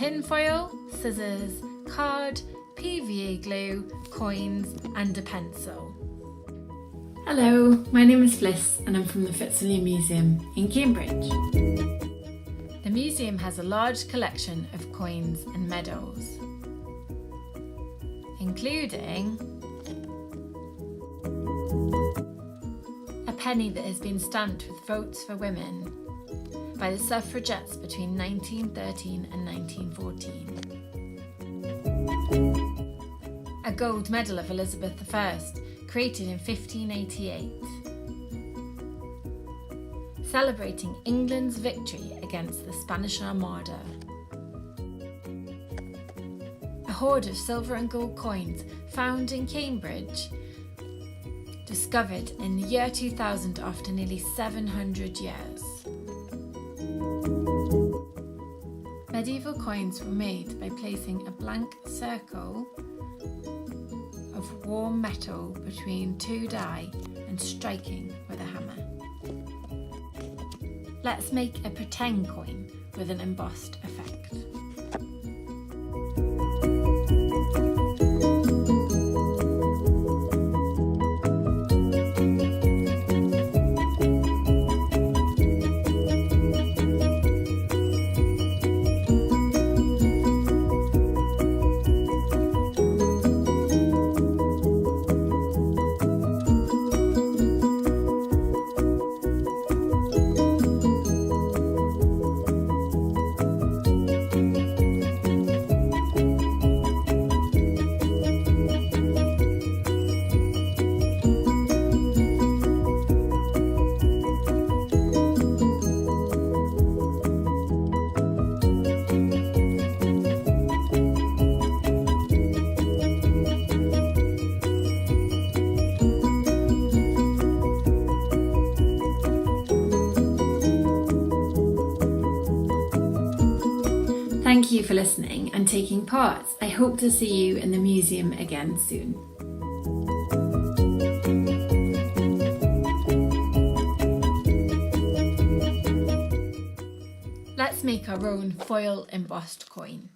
tin foil, scissors, card, PVA glue, coins and a pencil. Hello, my name is Fliss and I'm from the Fitzwilliam Museum in Cambridge. The museum has a large collection of coins and medals, including a penny that has been stamped with votes for women by the suffragettes between 1913 and 1914. A gold medal of Elizabeth I, created in 1588, celebrating England's victory against the Spanish Armada. A hoard of silver and gold coins found in Cambridge, discovered in the year 2000 after nearly 700 years. Medieval coins were made by placing a blank circle of warm metal between two die and striking with a hammer. Let's make a pretend coin with an embossed effect. Thank you for listening and taking part. I hope to see you in the museum again soon. Let's make our own foil embossed coin.